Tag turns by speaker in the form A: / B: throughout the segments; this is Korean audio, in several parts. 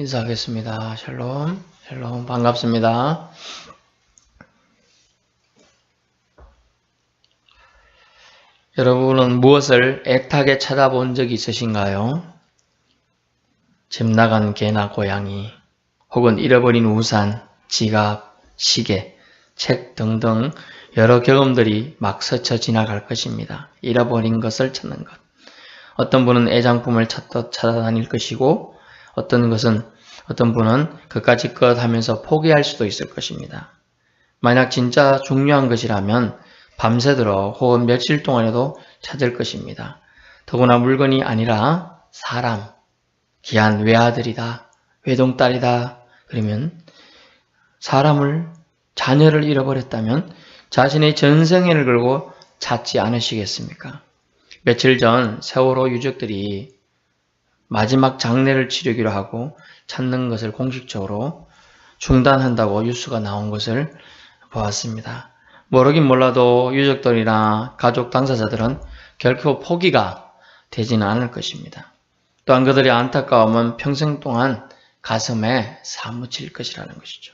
A: 인사하겠습니다. 샬롬, 샬롬, 반갑습니다. 여러분은 무엇을 애타게 찾아본 적이 있으신가요? 집 나간 개나 고양이, 혹은 잃어버린 우산, 지갑, 시계, 책 등등 여러 경험들이 막 스쳐 지나갈 것입니다. 잃어버린 것을 찾는 것. 어떤 분은 애장품을 찾듯 찾아다닐 것이고 어떤 분은 그까짓 하면서 포기할 수도 있을 것입니다. 만약 진짜 중요한 것이라면 밤새도록 혹은 며칠 동안에도 찾을 것입니다. 더구나 물건이 아니라 사람, 귀한 외아들이다, 외동딸이다 그러면 자녀를 잃어버렸다면 자신의 전생애를 걸고 찾지 않으시겠습니까? 며칠 전 세월호 유족들이 마지막 장례를 치르기로 하고 찾는 것을 공식적으로 중단한다고 뉴스가 나온 것을 보았습니다. 모르긴 몰라도 유족들이나 가족 당사자들은 결코 포기가 되지는 않을 것입니다. 또한 그들의 안타까움은 평생 동안 가슴에 사무칠 것이라는 것이죠.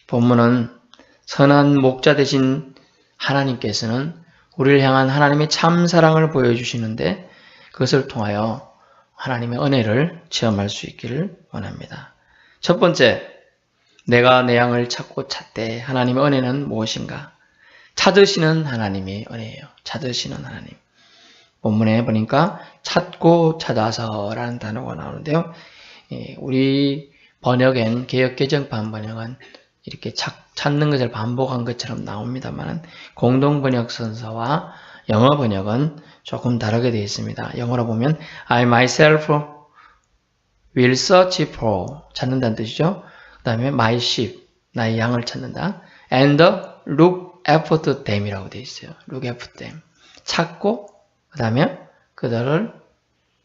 A: 본문은 선한 목자 되신 하나님께서는 우리를 향한 하나님의 참 사랑을 보여주시는데 그것을 통하여 하나님의 은혜를 체험할 수 있기를 원합니다. 첫 번째, 내가 내 양을 찾고 찾되 하나님의 은혜는 무엇인가? 찾으시는 하나님의 은혜예요. 찾으시는 하나님. 본문에 보니까 찾고 찾아서 라는 단어가 나오는데요. 우리 번역엔 개역개정판 번역은 이렇게 찾는 것을 반복한 것처럼 나옵니다만 공동 번역 선서와 영어 번역은 조금 다르게 되어 있습니다. 영어로 보면 I myself will search for 찾는다는 뜻이죠. 그 다음에 my sheep 나의 양을 찾는다. and look after them이라고 되어 있어요. look after them 찾고 그 다음에 그들을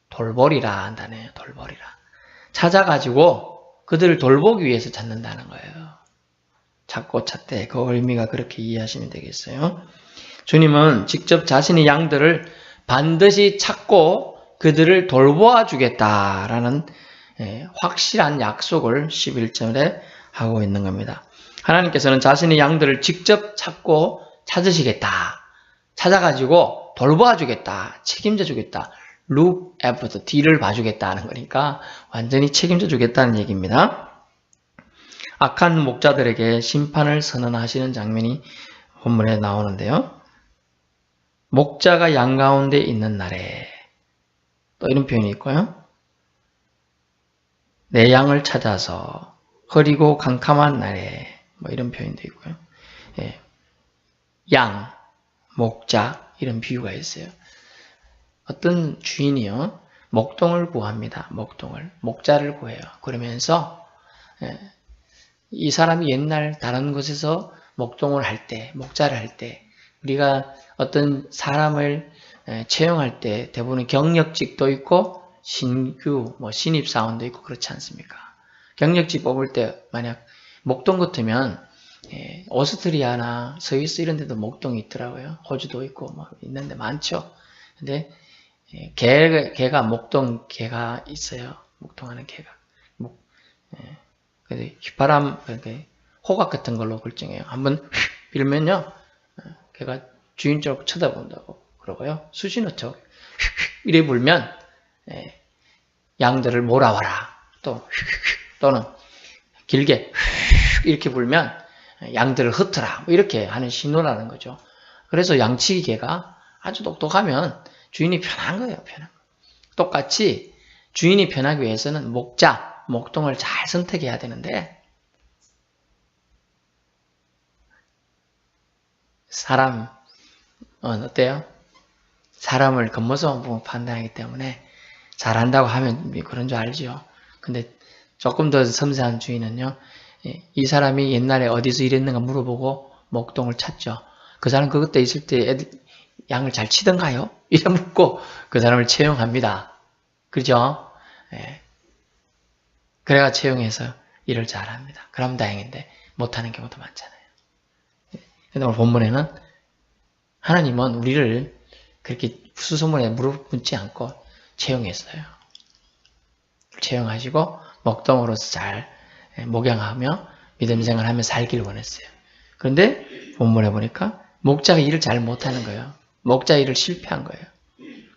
A: 돌보리라 한다네요. 돌보리라 찾아가지고 그들을 돌보기 위해서 찾는다는 거예요. 찾고 찾되 그 의미가 그렇게 이해하시면 되겠어요. 주님은 직접 자신의 양들을 반드시 찾고 그들을 돌보아 주겠다라는 확실한 약속을 11절에 하고 있는 겁니다. 하나님께서는 자신의 양들을 직접 찾고 찾으시겠다. 찾아가지고 돌보아 주겠다. 책임져 주겠다. look after, 뒤를 봐주겠다는 거니까 완전히 책임져 주겠다는 얘기입니다. 악한 목자들에게 심판을 선언하시는 장면이 본문에 나오는데요. 목자가 양 가운데 있는 날에 또 이런 표현이 있고요. 내 양을 찾아서 흐리고 캄캄한 날에 뭐 이런 표현도 있고요. 양, 목자 이런 비유가 있어요. 어떤 주인이요. 목동을 구합니다. 목자를 구해요. 그러면서 이 사람이 옛날 다른 곳에서 목동을 할 때, 목자를 할 때 우리가 어떤 사람을 채용할 때 대부분 경력직도 있고 신규, 신입사원도 있고 그렇지 않습니까? 경력직 뽑을 때 만약 목동 같으면 오스트리아나 스위스 이런 데도 목동이 있더라고요. 호주도 있고 있는데 많죠. 근데 개가 목동 개가 있어요. 목동하는 개가. 휘파람, 호각 같은 걸로 결정해요. 한번 빌면요, 걔가 주인 쪽으로 쳐다본다고 그러고요. 수신호처럼 이래 불면 양들을 몰아와라. 또는 길게 이렇게 불면 양들을 흩어라. 이렇게 하는 신호라는 거죠. 그래서 양치기 개가 아주 똑똑하면 주인이 편한 거예요. 편한 거. 똑같이 주인이 편하기 위해서는 목동을 잘 선택해야 되는데 사람은 어때요? 사람을 겉모습만 보고 판단하기 때문에 잘한다고 하면 그런 줄 알죠. 근데 조금 더 섬세한 주인은요. 이 사람이 옛날에 어디서 일했는가 물어보고 목동을 찾죠. 그 사람 그때 있을 때 양을 잘 치던가요? 이래 묻고 그 사람을 채용합니다. 그죠? 그래가 채용해서 일을 잘합니다. 그럼 다행인데 못하는 경우도 많잖아요. 근데 오늘 본문에는 하나님은 우리를 그렇게 수소문에 묻지 않고 채용했어요. 채용하시고 목동으로서 잘 목양하며 믿음 생활하며 살기를 원했어요. 그런데 본문에 보니까 목자가 일을 잘 못하는 거예요. 목자 일을 실패한 거예요.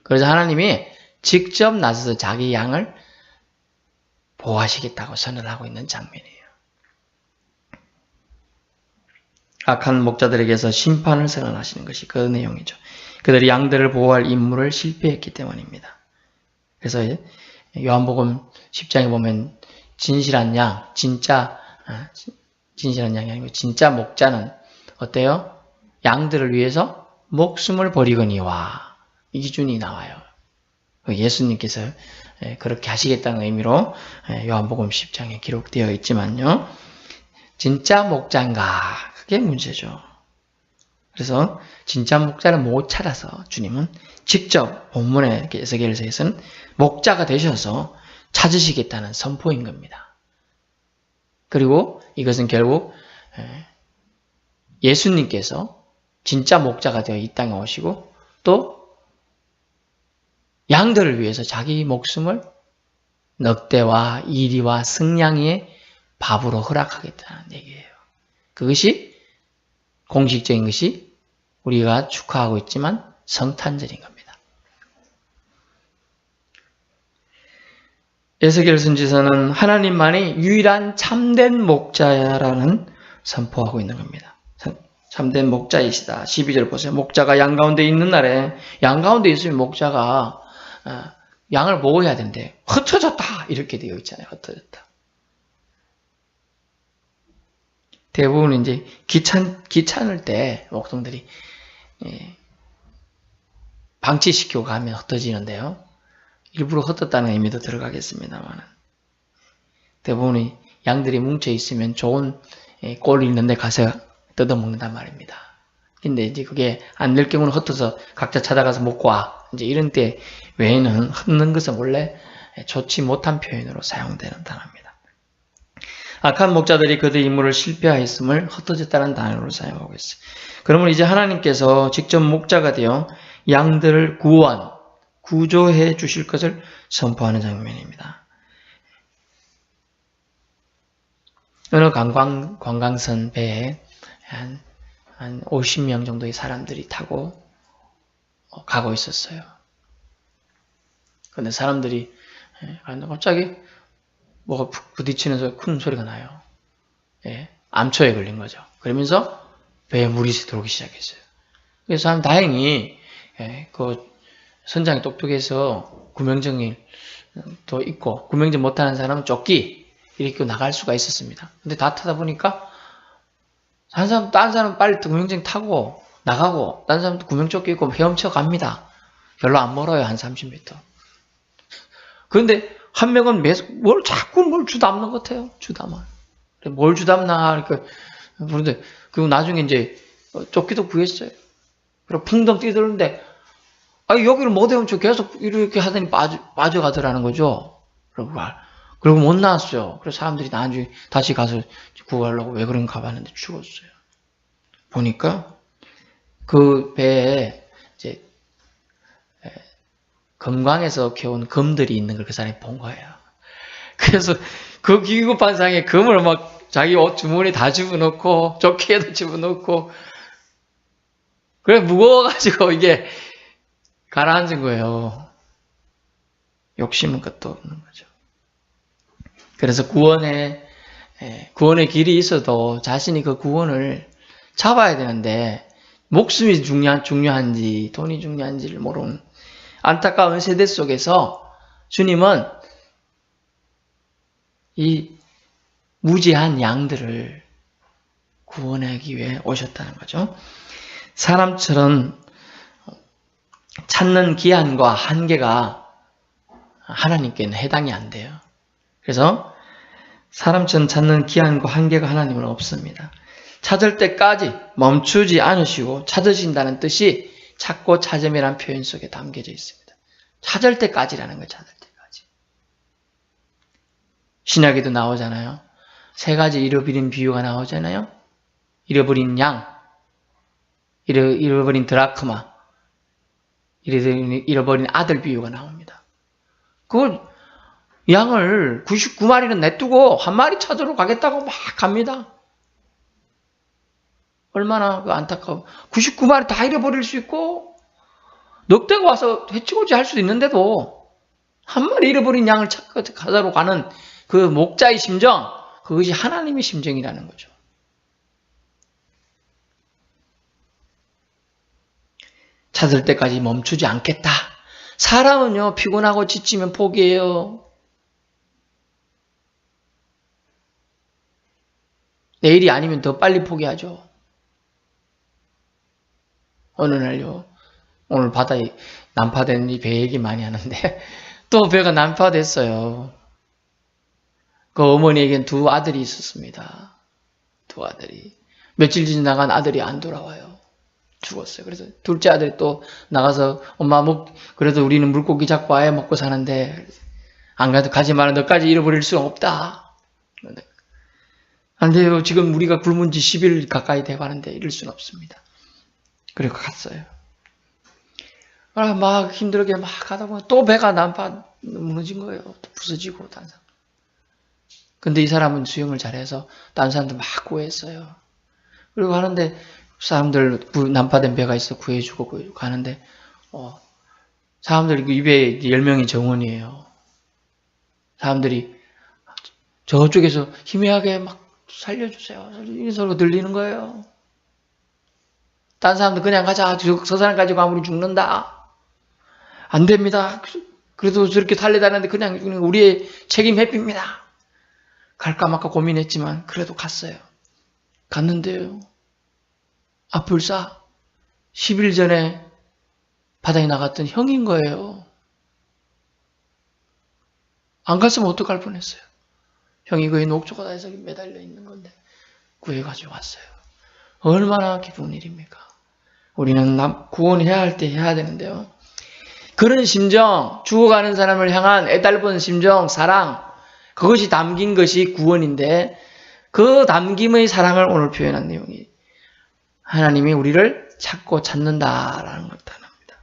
A: 그래서 하나님이 직접 나서서 자기 양을 보호하시겠다고 선언하고 있는 장면이에요. 악한 목자들에게서 심판을 선언하시는 것이 그 내용이죠. 그들이 양들을 보호할 임무를 실패했기 때문입니다. 그래서 요한복음 10장에 보면 진실한 양, 진실한 양이 아니고 진짜 목자는 어때요? 양들을 위해서 목숨을 버리거니와 이 기준이 나와요. 예수님께서 그렇게 하시겠다는 의미로 요한복음 10장에 기록되어 있지만요. 진짜 목자인가? 그게 문제죠. 그래서 진짜 목자를 못 찾아서 주님은 직접 본문의 에스겔서에서는 목자가 되셔서 찾으시겠다는 선포인 겁니다. 그리고 이것은 결국 예수님께서 진짜 목자가 되어 이 땅에 오시고 또 양들을 위해서 자기 목숨을 넉대와 이리와 승냥이의 밥으로 허락하겠다는 얘기예요. 그것이 공식적인 것이 우리가 축하하고 있지만 성탄절인 겁니다. 에스겔 선지서는 하나님만이 유일한 참된 목자라는 선포하고 있는 겁니다. 참된 목자이시다. 12절 보세요. 목자가 양 가운데 있는 날에 양 가운데 있으면 목자가 양을 보호해야 되는데 흩어졌다 이렇게 되어 있잖아요. 흩어졌다. 대부분 이제 귀찮을 때 목동들이 방치시키고 가면 흩어지는데요. 일부러 흩었다는 의미도 들어가겠습니다만 대부분이 양들이 뭉쳐 있으면 좋은 꼴이 있는데 가서 뜯어먹는단 말입니다. 근데 이제 그게 안 될 경우는 흩어서 각자 찾아가서 먹고 와. 이제 이런 때 외에는 흩는 것은 원래 좋지 못한 표현으로 사용되는 단어입니다. 악한 목자들이 그들의 임무를 실패하였음을 흩어졌다는 단어로 사용하고 있어요. 그러면 이제 하나님께서 직접 목자가 되어 양들을 구조해 주실 것을 선포하는 장면입니다. 어느 관광선 배에 한 50명 정도의 사람들이 타고 가고 있었어요. 근데 사람들이 갑자기 뭐가 부딪히면서 큰 소리가 나요. 암초에 걸린 거죠. 그러면서 배에 물이 들어오기 시작했어요. 그래서 다행히 그 선장이 똑똑해서 구명정도 있고 구명정 못하는 사람은 조끼 이렇게 나갈 수가 있었습니다. 근데 다 타다 보니까 딴 사람 빨리 구명정 타고 나가고 딴 사람도 구명조끼 입고 헤엄쳐 갑니다. 별로 안 멀어요. 한 30m. 그런데 한 명은 자꾸 뭘 주담는 것 같아요. 주담아. 뭘 주담나. 그런데 그리고 나중에 이제 조끼도 구했어요. 그리고 풍덩 뛰들는데 여기를 못 헤엄쳐 계속 이렇게 하더니 빠져가더라는 거죠. 그리고 못 나왔어요. 그래서 사람들이 나중에 다시 가서 구하려고 왜 그런가 가봤는데 죽었어요. 보니까 그 배에 이제 금광에서 캐온 금들이 있는 걸 그 사람이 본 거예요. 그래서 그 기급한 상에 금을 막 자기 옷 주머니에 다 집어넣고 조끼에도 집어넣고 그래 무거워가지고 이게 가라앉은 거예요. 욕심은 끝도 없는 거죠. 그래서 구원의 길이 있어도 자신이 그 구원을 잡아야 되는데 목숨이 중요한지 돈이 중요한지를 모르는 안타까운 세대 속에서 주님은 이 무지한 양들을 구원하기 위해 오셨다는 거죠. 사람처럼 찾는 기한과 한계가 하나님께는 해당이 안 돼요. 그래서 사람처럼 찾는 기한과 한계가 하나님은 없습니다. 찾을 때까지 멈추지 않으시고 찾으신다는 뜻이 찾고 찾음이라는 표현 속에 담겨져 있습니다. 찾을 때까지라는 거예요. 찾을 때까지. 신약에도 나오잖아요. 3가지 잃어버린 비유가 나오잖아요. 잃어버린 양, 잃어버린 드라크마, 잃어버린 아들 비유가 나옵니다. 그걸 양을 99마리는 냅두고 한 마리 찾으러 가겠다고 막 갑니다. 얼마나 안타까워. 99마리 다 잃어버릴 수 있고 넉대가 와서 해치고지 할 수 있는데도 한 마리 잃어버린 양을 찾으러 가는 그 목자의 심정, 그것이 하나님의 심정이라는 거죠. 찾을 때까지 멈추지 않겠다. 사람은요, 피곤하고 지치면 포기해요. 내일이 아니면 더 빨리 포기하죠. 어느 날요, 오늘 바다에 난파된 이 배 얘기 많이 하는데 또 배가 난파됐어요. 그 어머니에겐 두 아들이 있었습니다. 두 아들이. 며칠 지나간 아들이 안 돌아와요. 죽었어요. 그래서 둘째 아들이 또 나가서 엄마 그래도 우리는 물고기 잡고 아예 먹고 사는데 안 가도 가지 마라. 너까지 잃어버릴 수는 없다. 안 돼요. 지금 우리가 굶은 지 10일 가까이 돼가는데 이럴 수는 없습니다. 그리고 갔어요. 막 힘들게 막 가다 보면 또 배가 무너진 거예요. 또 부서지고 다른 사람. 근데 이 사람은 수영을 잘해서 다른 사람들 막 구했어요. 그리고 하는데 사람들 난파된 배가 있어 구해주고 가는데 사람들이 입에 10명이 정원이에요. 사람들이 저쪽에서 희미하게 막 살려주세요. 이런 소리가 들리는 거예요. 딴 사람들 그냥 가자. 저 사람 가지고 아무리 죽는다. 안 됩니다. 그래도 저렇게 달려다니는데 그냥 우리의 책임 회피입니다. 갈까 말까 고민했지만 그래도 갔어요. 갔는데요. 불사 10일 전에 바다에 나갔던 형인 거예요. 안 갔으면 어떡할 뻔했어요. 형이 거의 녹초바다에서 매달려 있는 건데 구해가지고 왔어요. 얼마나 기쁜 일입니까? 우리는 구원해야 할 때 해야 되는데요. 그런 심정, 죽어가는 사람을 향한 애달픈 심정, 사랑, 그것이 담긴 것이 구원인데 그 담김의 사랑을 오늘 표현한 내용이 하나님이 우리를 찾고 찾는다라는 걸 뜻합니다.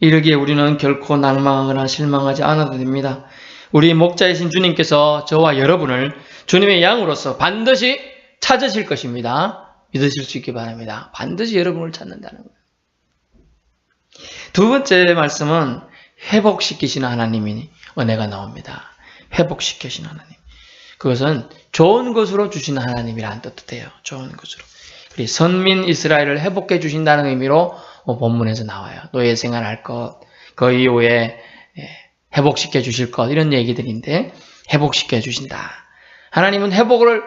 A: 이러기에 우리는 결코 낭망하거나 실망하지 않아도 됩니다. 우리 목자이신 주님께서 저와 여러분을 주님의 양으로서 반드시 찾으실 것입니다. 믿으실 수 있기 바랍니다. 반드시 여러분을 찾는다는 거예요. 두 번째 말씀은 회복시키시는 하나님이니 은혜가 나옵니다. 회복시키시는 하나님. 그것은 좋은 것으로 주시는 하나님이라는 뜻도 돼요. 좋은 것으로. 우리 선민 이스라엘을 회복해 주신다는 의미로 본문에서 나와요. 노예 생활할 것, 그 이후에 회복시켜 주실 것, 이런 얘기들인데 회복시켜 주신다. 하나님은 회복을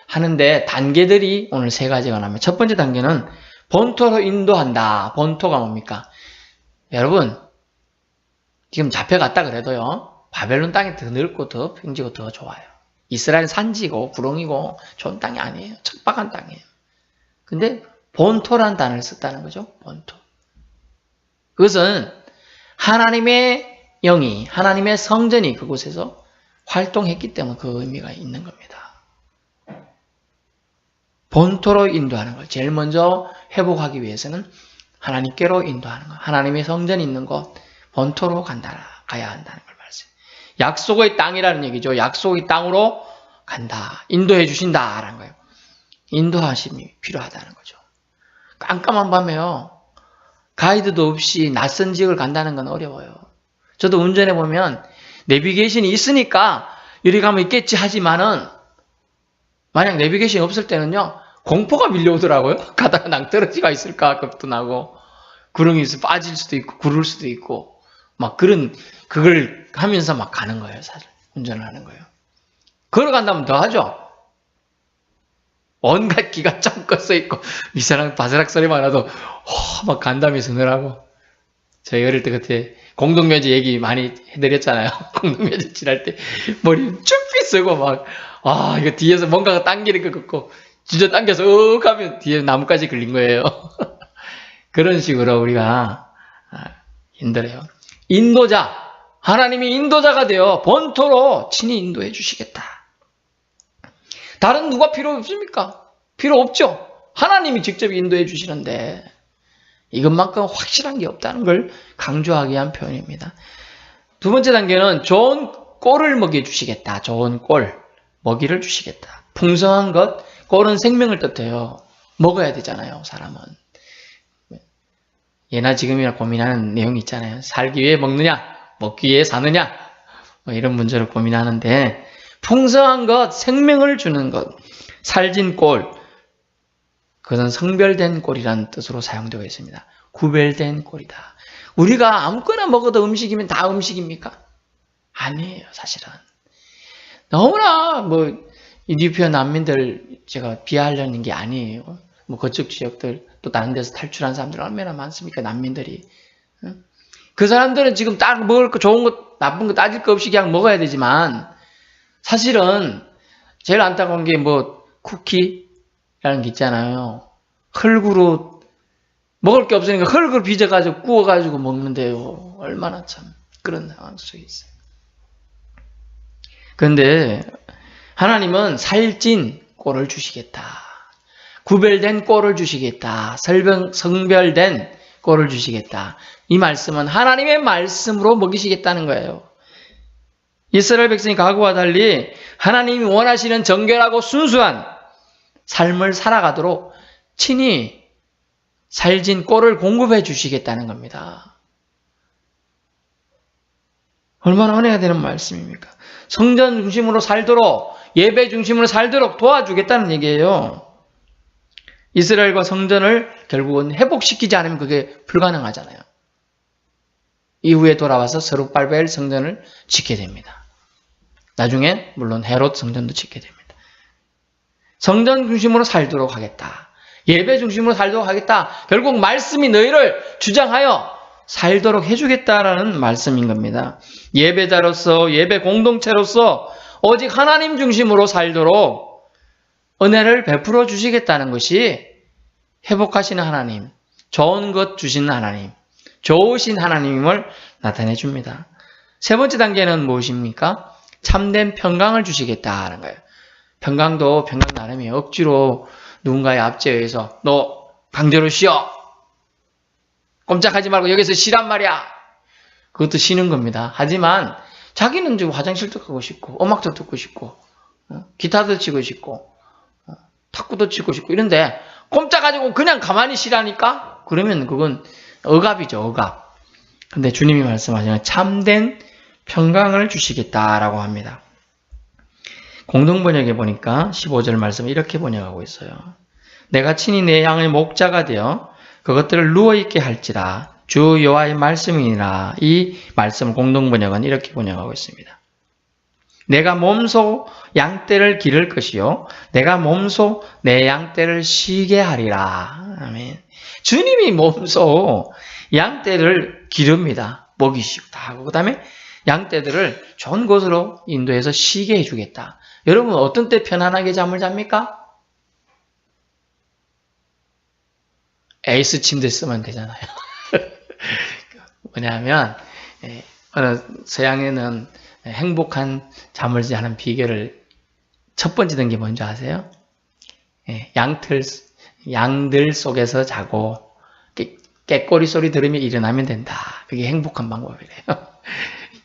A: 하는데 단계들이 오늘 세 가지가 나옵니다. 첫 번째 단계는 본토로 인도한다. 본토가 뭡니까? 여러분, 지금 잡혀갔다 그래도요, 바벨론 땅이 더 넓고 더 평지고 더 좋아요. 이스라엘은 산지고 구렁이고 좋은 땅이 아니에요. 척박한 땅이에요. 근데 본토라는 단어를 썼다는 거죠. 본토. 그것은 하나님의 영이, 하나님의 성전이 그곳에서 활동했기 때문에 그 의미가 있는 겁니다. 본토로 인도하는 것. 제일 먼저 회복하기 위해서는 하나님께로 인도하는 것. 하나님의 성전이 있는 곳, 본토로 가야 한다는 걸 말씀해요. 약속의 땅이라는 얘기죠. 약속의 땅으로 간다. 인도해 주신다라는 거예요. 인도하심이 필요하다는 거죠. 깜깜한 밤에요. 가이드도 없이 낯선 지역을 간다는 건 어려워요. 저도 운전해 보면 내비게이션이 있으니까 이리 가면 있겠지 하지만은 만약 내비게이션이 없을 때는요, 공포가 밀려오더라고요. 가다가 낭떠러지가 있을까 겁도 나고, 구렁이에서 빠질 수도 있고 구를 수도 있고 막 그걸 하면서 막 가는 거예요. 사실 운전을 하는 거예요. 걸어간다면 더 하죠. 온갖 기가 짱꺼 써있고 이상한 바스락 소리만 나도 막 간담이 서늘하고. 저희 어릴 때 그때 공동묘지 얘기 많이 해드렸잖아요. 공동묘지 지날 때 머리 쭉삐 쓰고 막 이거 뒤에서 뭔가가 당기는 것 같고 주저 당겨서 하면 뒤에 나뭇가지 걸린 거예요. 그런 식으로 우리가 힘들어요. 인도자, 하나님이 인도자가 되어 본토로 친히 인도해 주시겠다. 다른 누가 필요 없습니까? 필요 없죠. 하나님이 직접 인도해 주시는데 이것만큼 확실한 게 없다는 걸 강조하기 위한 표현입니다. 두 번째 단계는 좋은 꼴을 먹여주시겠다. 좋은 꼴, 먹이를 주시겠다. 풍성한 것, 꼴은 생명을 뜻해요. 먹어야 되잖아요, 사람은. 예나 지금이나 고민하는 내용이 있잖아요. 살기 위해 먹느냐, 먹기 위해 사느냐, 뭐 이런 문제를 고민하는데, 풍성한 것, 생명을 주는 것, 살진 꼴, 그것은 성별된 꼴이라는 뜻으로 사용되어 있습니다. 구별된 꼴이다. 우리가 아무거나 먹어도 음식이면 다 음식입니까? 아니에요, 사실은. 너무나 이디오피아 난민들 제가 비하하려는 게 아니에요. 그쪽 지역들 또 다른 데서 탈출한 사람들 얼마나 많습니까? 난민들이. 그 사람들은 지금 딱 먹을 거 좋은 거 나쁜 거 따질 거 없이 그냥 먹어야 되지만 사실은 제일 안타까운 게 쿠키라는 게 있잖아요. 흙으로 먹을 게 없으니까 흙을 빚어가지고 구워가지고 먹는데요. 얼마나 참 그런 상황 속에 있어요. 그런데 하나님은 살찐 꼴을 주시겠다. 구별된 꼴을 주시겠다. 성별된 꼴을 주시겠다. 이 말씀은 하나님의 말씀으로 먹이시겠다는 거예요. 이스라엘 백성이 과거와 달리 하나님이 원하시는 정결하고 순수한 삶을 살아가도록 친히 살진 꼴을 공급해 주시겠다는 겁니다. 얼마나 은혜가 되는 말씀입니까? 성전 중심으로 살도록, 예배 중심으로 살도록 도와주겠다는 얘기예요. 이스라엘과 성전을 결국은 회복시키지 않으면 그게 불가능하잖아요. 이후에 돌아와서 스룹발벨 성전을 짓게 됩니다. 나중에 물론 헤롯 성전도 짓게 됩니다. 성전 중심으로 살도록 하겠다. 예배 중심으로 살도록 하겠다. 결국 말씀이 너희를 주장하여 살도록 해주겠다라는 말씀인 겁니다. 예배자로서, 예배 공동체로서 오직 하나님 중심으로 살도록 은혜를 베풀어 주시겠다는 것이 회복하시는 하나님, 좋은 것 주시는 하나님, 좋으신 하나님임을 나타내 줍니다. 세 번째 단계는 무엇입니까? 참된 평강을 주시겠다는 거예요. 평강도 평강 나름이에요. 억지로 누군가의 압제에 의해서 너 강제로 쉬어. 꼼짝하지 말고 여기서 쉬란 말이야. 그것도 쉬는 겁니다. 하지만 자기는 지금 화장실도 가고 싶고 음악도 듣고 싶고 기타도 치고 싶고 탁구도 치고 싶고 이런데 꼼짝가지고 그냥 가만히 쉬라니까? 그러면 그건 억압이죠, 억압. 근데 주님이 말씀하시는 참된 평강을 주시겠다라고 합니다. 공동번역에 보니까 15절 말씀을 이렇게 번역하고 있어요. 내가 친히 내 양의 목자가 되어 그것들을 누워있게 할지라 주 여호와의 말씀이니라. 이 말씀을 공동번역은 이렇게 번역하고 있습니다. 내가 몸소 양떼를 기를 것이요 내가 몸소 내 양떼를 쉬게 하리라. 아멘. 주님이 몸소 양떼를 기릅니다. 먹이시고 다 하고 그 다음에 양떼들을 좋은 곳으로 인도해서 쉬게 해주겠다. 여러분 어떤 때 편안하게 잠을 잡니까? 에이스 침대 쓰면 되잖아요. 뭐냐면 어느 서양에는 행복한 잠을 자는 비결을 첫 번째 든 게 뭔지 아세요? 양들 속에서 자고 깨꼬리 소리 들으며 일어나면 된다. 그게 행복한 방법이래요.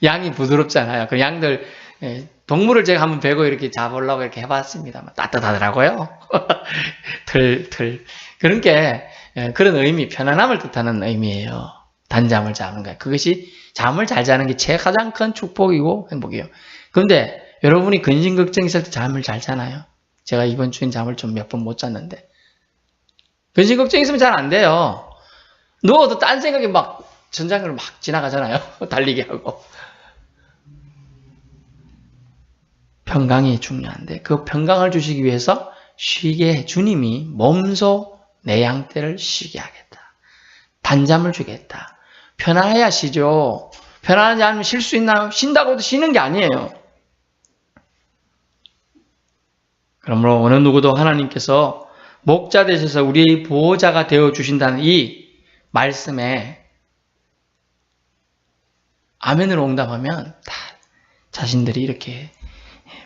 A: 양이 부드럽잖아요. 그 양들 동물을 제가 한번 베고 이렇게 잡으려고 이렇게 해봤습니다. 따뜻하더라고요. 그런 게 그런 의미, 편안함을 뜻하는 의미예요. 단잠을 자는 거예요. 그것이 잠을 잘 자는 게 가장 큰 축복이고 행복이에요. 그런데 여러분이 근심 걱정 있을 때 잠을 잘 자나요? 제가 이번 주엔 잠을 좀 몇 번 못 잤는데 근심 걱정 있으면 잘 안 돼요. 누워도 딴 생각이 막 전장으로 막 지나가잖아요. 달리게 하고. 평강이 중요한데 그 평강을 주시기 위해서 쉬게 주님이 몸소 내 양떼를 쉬게 하겠다. 단잠을 주겠다. 편안해야 쉬죠. 편안하지 않으면 쉴 수 있나요? 쉰다고도 쉬는 게 아니에요. 그러므로 어느 누구도 하나님께서 목자 되셔서 우리의 보호자가 되어주신다는 이 말씀에 아멘으로 응답하면 다 자신들이 이렇게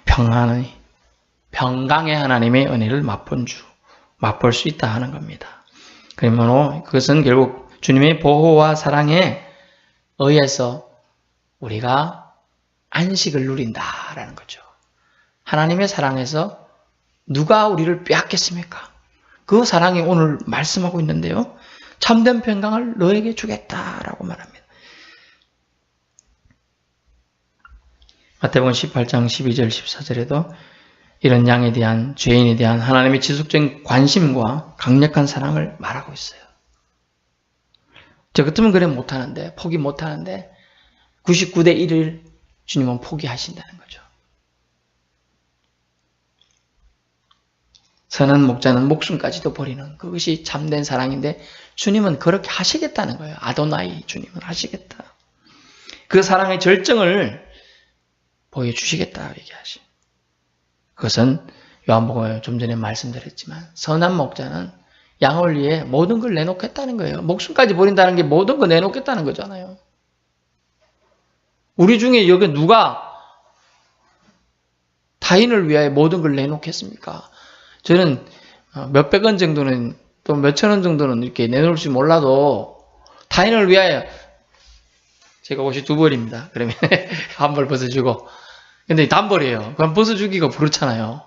A: 평강의 하나님의 은혜를 맛볼 수 있다 하는 겁니다. 그러므로 그것은 결국 주님의 보호와 사랑에 의해서 우리가 안식을 누린다라는 거죠. 하나님의 사랑에서 누가 우리를 빼앗겠습니까? 그 사랑이 오늘 말씀하고 있는데요. 참된 평강을 너에게 주겠다라고 말합니다. 마태복음 18장 12절 14절에도 이런 양에 대한, 죄인에 대한 하나님의 지속적인 관심과 강력한 사랑을 말하고 있어요. 저 같으면 그래 못하는데, 포기 못하는데 99대 1을 주님은 포기하신다는 거죠. 선한 목자는 목숨까지도 버리는 그것이 참된 사랑인데 주님은 그렇게 하시겠다는 거예요. 아도나이 주님은 하시겠다. 그 사랑의 절정을 보여주시겠다 얘기하시. 그것은 요한복음에 좀 전에 말씀드렸지만 선한 목자는 양을 위해 모든 걸 내놓겠다는 거예요. 목숨까지 버린다는 게 모든 걸 내놓겠다는 거잖아요. 우리 중에 여기 누가 타인을 위하여 모든 걸 내놓겠습니까? 저는 몇백 원 정도는 또 몇천 원 정도는 이렇게 내놓을지 몰라도 타인을 위하여 제가 옷이 2벌입니다. 그러면 한 벌 벗어주고 근데 단벌이에요. 그럼 벗어주기가 그렇잖아요.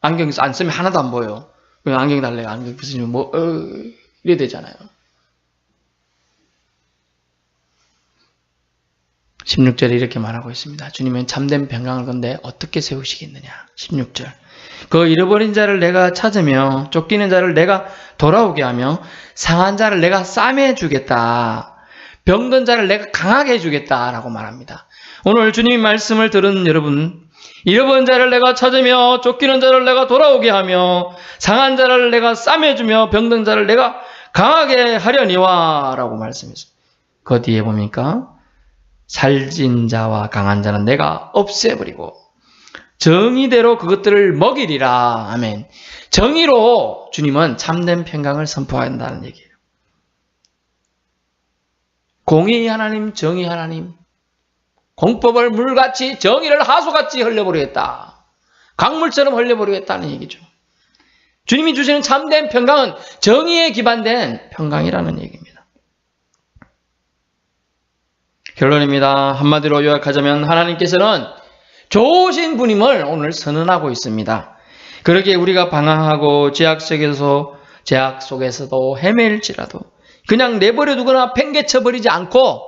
A: 안경 안 쓰면 하나도 안 보여요. 그냥 안경 달래요. 안경 벗어주면 이래 되잖아요. 16절에 이렇게 말하고 있습니다. 주님은 참된 평강을 건데 어떻게 세우시겠느냐. 16절. 그 잃어버린 자를 내가 찾으며 쫓기는 자를 내가 돌아오게 하며 상한 자를 내가 싸매 주겠다. 병든 자를 내가 강하게 해주겠다라고 말합니다. 오늘 주님의 말씀을 들은 여러분, 잃어버린 자를 내가 찾으며 쫓기는 자를 내가 돌아오게 하며 상한 자를 내가 싸매주며 병든 자를 내가 강하게 하려니와 라고 말씀했어요. 그 뒤에 보니까 살진 자와 강한 자는 내가 없애버리고 정의대로 그것들을 먹이리라. 아멘. 정의로 주님은 참된 평강을 선포한다는 얘기예요. 공의 하나님, 정의 하나님, 공법을 물같이 정의를 하수같이 흘려버리겠다. 강물처럼 흘려버리겠다는 얘기죠. 주님이 주시는 참된 평강은 정의에 기반된 평강이라는 얘기입니다. 결론입니다. 한마디로 요약하자면 하나님께서는 좋으신 분임을 오늘 선언하고 있습니다. 그러기에 우리가 방황하고 죄악 속에서도 헤맬지라도 그냥 내버려 두거나 팽개쳐버리지 않고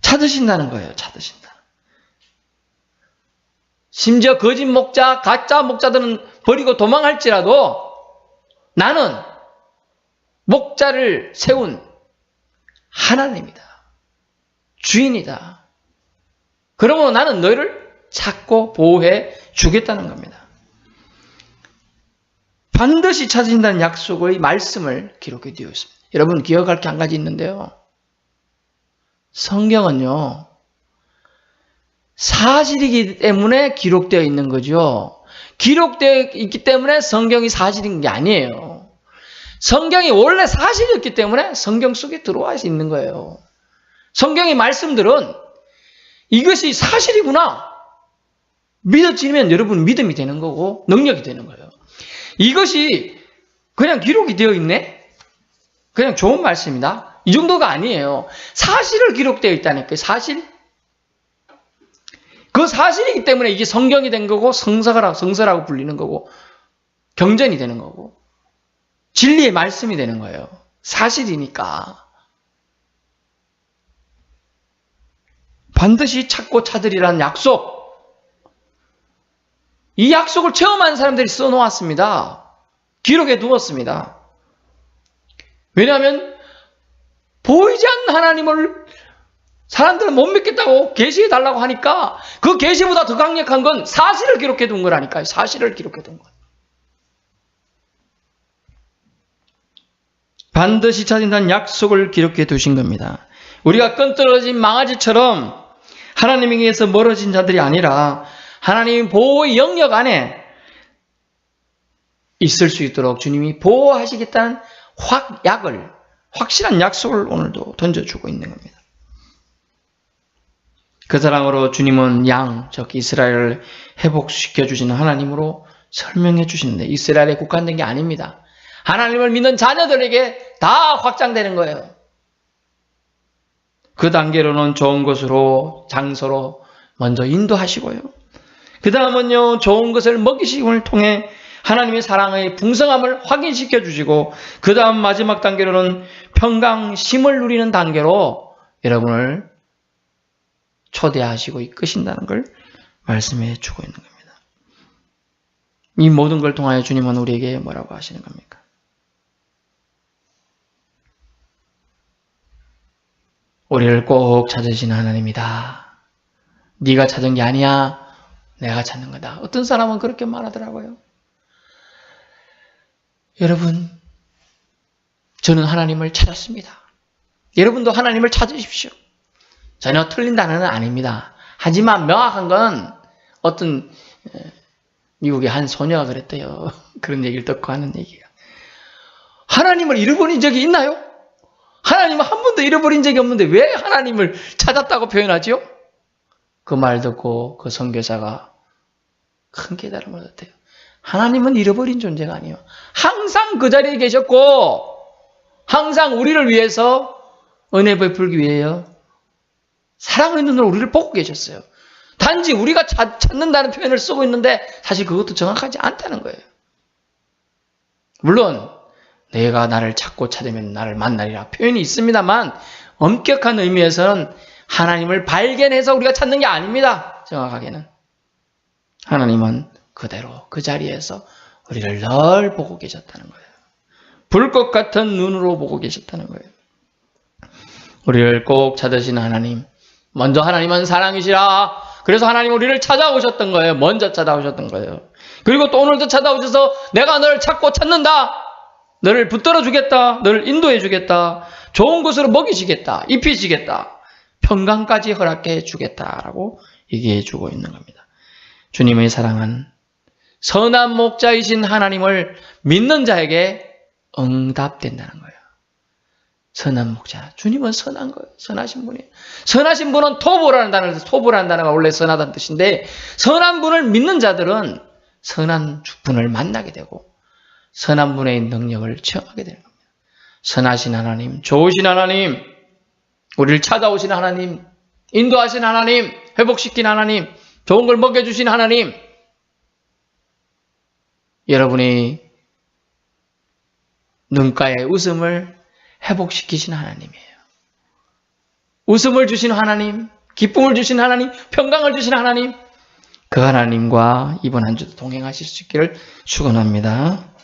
A: 찾으신다는 거예요. 찾으신다. 심지어 거짓 목자, 가짜 목자들은 버리고 도망할지라도 나는 목자를 세운 하나님이다. 주인이다. 그러므로 나는 너희를 찾고 보호해 주겠다는 겁니다. 반드시 찾으신다는 약속의 말씀을 기록해 두어 있습니다. 여러분 기억할 게 한 가지 있는데요. 성경은요. 사실이기 때문에 기록되어 있는 거죠. 기록되어 있기 때문에 성경이 사실인 게 아니에요. 성경이 원래 사실이었기 때문에 성경 속에 들어와 있는 거예요. 성경의 말씀들은 이것이 사실이구나. 믿어지면 여러분 믿음이 되는 거고 능력이 되는 거예요. 이것이 그냥 기록이 되어 있네? 그냥 좋은 말씀이다. 이 정도가 아니에요. 사실을 기록되어 있다니까요. 사실. 그 사실이기 때문에 이게 성경이 된 거고 성서라고 불리는 거고 경전이 되는 거고 진리의 말씀이 되는 거예요. 사실이니까. 반드시 찾고 찾으리라는 약속. 이 약속을 체험한 사람들이 써놓았습니다. 기록해 두었습니다. 왜냐하면 보이지 않는 하나님을 사람들은 못 믿겠다고 계시해 달라고 하니까 그 계시보다 더 강력한 건 사실을 기록해 둔 거라니까요. 사실을 기록해 둔 것. 반드시 찾는다는 약속을 기록해 두신 겁니다. 우리가 끈떨어진 망아지처럼 하나님에게서 멀어진 자들이 아니라 하나님의 보호의 영역 안에 있을 수 있도록 주님이 보호하시겠다는 확실한 약속을 오늘도 던져주고 있는 겁니다. 그 사랑으로 주님은 즉 이스라엘을 회복시켜 주시는 하나님으로 설명해 주시는데 이스라엘에 국한된 게 아닙니다. 하나님을 믿는 자녀들에게 다 확장되는 거예요. 그 단계로는 좋은 곳으로, 장소로 먼저 인도하시고요. 그 다음은요, 좋은 것을 먹이심을 통해 하나님의 사랑의 풍성함을 확인시켜 주시고, 그 다음 마지막 단계로는 평강심을 누리는 단계로 여러분을 초대하시고 이끄신다는 걸 말씀해 주고 있는 겁니다. 이 모든 걸 통하여 주님은 우리에게 뭐라고 하시는 겁니까? 우리를 꼭 찾으시는 하나님이다. 네가 찾은 게 아니야. 내가 찾는 거다. 어떤 사람은 그렇게 말하더라고요. 여러분, 저는 하나님을 찾았습니다. 여러분도 하나님을 찾으십시오. 전혀 틀린 단어는 아닙니다. 하지만 명확한 건 어떤 미국의 한 소녀가 그랬대요. 그런 얘기를 듣고 하는 얘기가. 하나님을 잃어버린 적이 있나요? 하나님은 한 번도 잃어버린 적이 없는데 왜 하나님을 찾았다고 표현하죠? 그 말 듣고 그 선교사가 큰 깨달음을 얻었대요. 하나님은 잃어버린 존재가 아니에요. 항상 그 자리에 계셨고 항상 우리를 위해서 은혜 베풀기 위해요. 사랑의 눈으로 우리를 보고 계셨어요. 단지 우리가 찾는다는 표현을 쓰고 있는데 사실 그것도 정확하지 않다는 거예요. 물론 내가 나를 찾고 찾으면 나를 만나리라 표현이 있습니다만 엄격한 의미에서는 하나님을 발견해서 우리가 찾는 게 아닙니다. 정확하게는. 하나님은 그대로 그 자리에서 우리를 늘 보고 계셨다는 거예요. 불꽃 같은 눈으로 보고 계셨다는 거예요. 우리를 꼭 찾으시는 하나님. 먼저 하나님은 사랑이시라. 그래서 하나님 우리를 찾아오셨던 거예요. 먼저 찾아오셨던 거예요. 그리고 또 오늘도 찾아오셔서 내가 너를 찾고 찾는다. 너를 붙들어 주겠다. 너를 인도해 주겠다. 좋은 것으로 먹이시겠다. 입히시겠다. 평강까지 허락해 주겠다라고 얘기해 주고 있는 겁니다. 주님의 사랑은 선한 목자이신 하나님을 믿는 자에게 응답된다는 거예요. 선한 목자. 주님은 선한 거예요. 선하신 분이에요. 선하신 분은 토보라는 단어가 원래 선하다는 뜻인데 선한 분을 믿는 자들은 선한 분을 만나게 되고 선한 분의 능력을 체험하게 되는 겁니다. 선하신 하나님, 좋으신 하나님, 우리를 찾아오신 하나님, 인도하신 하나님, 회복시킨 하나님, 좋은 걸 먹여주신 하나님, 여러분이 눈가의 웃음을 회복시키신 하나님이에요. 웃음을 주신 하나님, 기쁨을 주신 하나님, 평강을 주신 하나님, 그 하나님과 이번 한 주도 동행하실 수 있기를 축원합니다.